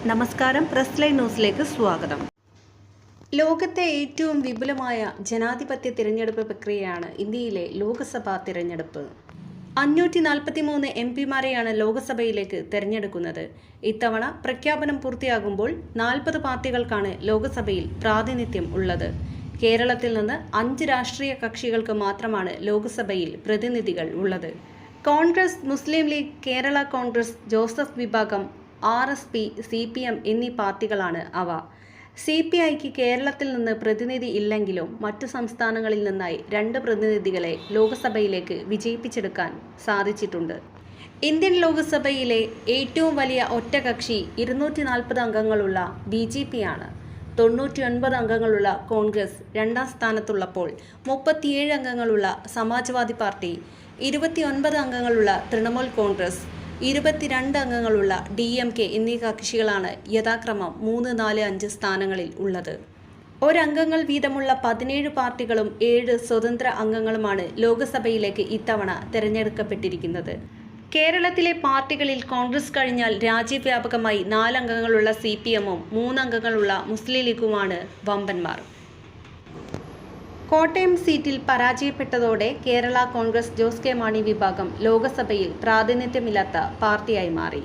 നമസ്കാരം, press line ന്യൂസിലേക്ക് സ്വാഗതം. ലോകത്തെ ഏറ്റവും വിപുലമായ ജനാധിപത്യ തിരഞ്ഞെടുപ്പ് പ്രക്രിയയാണ് ഇന്ത്യയിലെ ലോക്സഭാ തിരഞ്ഞെടുപ്പ്. 543 എംപിമാരെയാണ് ലോക്സഭയിലേക്ക് തിരഞ്ഞെടുക്കുന്നത്. ഇത്തവണ പ്രഖ്യാപനം പൂർത്തിയാകുമ്പോൾ 40 പാർട്ടികൾക്കാണ് ലോക്സഭയിൽ പ്രാതിനിധ്യം ഉള്ളത്. കേരളത്തിൽ നിന്ന് 5 രാഷ്ട്രീയ കക്ഷികൾക്ക് മാത്രമാണ് ലോക്സഭയിൽ പ്രതിനിധികൾ ഉള്ളത്. കോൺഗ്രസ്, മുസ്ലിം ലീഗ്, കേരള കോൺഗ്രസ്, ജോസഫ് വിഭാഗം, RSP, CPM എന്നീ പാർട്ടികളാണ് അവ. CPIക്ക് കേരളത്തിൽ നിന്ന് പ്രതിനിധി ഇല്ലെങ്കിലും മറ്റു സംസ്ഥാനങ്ങളിൽ നിന്നായി 2 പ്രതിനിധികളെ ലോക്സഭയിലേക്ക് വിജയിപ്പിച്ചെടുക്കാൻ സാധിച്ചിട്ടുണ്ട്. ഇന്ത്യൻ ലോക്സഭയിലെ ഏറ്റവും വലിയ ഒറ്റകക്ഷി 240 അംഗങ്ങളുള്ള BJP ആണ്. 99 അംഗങ്ങളുള്ള കോൺഗ്രസ് രണ്ടാം സ്ഥാനത്തുള്ളപ്പോൾ 37 അംഗങ്ങളുള്ള സമാജ്വാദി പാർട്ടി, 29 അംഗങ്ങളുള്ള തൃണമൂൽ കോൺഗ്രസ്, 22 അംഗങ്ങളുള്ള DMK എന്നീ കക്ഷികളാണ് യഥാക്രമം 3, 4, 5 സ്ഥാനങ്ങളിൽ ഉള്ളത്. ഒരംഗങ്ങൾ വീതമുള്ള 17 പാർട്ടികളും 7 സ്വതന്ത്ര അംഗങ്ങളുമാണ് ലോക്സഭയിലേക്ക് ഇത്തവണ തിരഞ്ഞെടുക്കപ്പെട്ടിരിക്കുന്നത്. കേരളത്തിലെ പാർട്ടികളിൽ കോൺഗ്രസ് കഴിഞ്ഞാൽ രാജ്യവ്യാപകമായി 4 അംഗങ്ങളുള്ള CPMഉം 3 അംഗങ്ങളുള്ള മുസ്ലിം ലീഗുമാണ് വമ്പന്മാർ. കോട്ടയം സീറ്റിൽ പരാജയപ്പെട്ടതോടെ കേരള കോൺഗ്രസ് ജോസ് കെ മാണി വിഭാഗം ലോക്സഭയിൽ പ്രാതിനിധ്യമില്ലാത്ത പാർട്ടിയായി മാറി.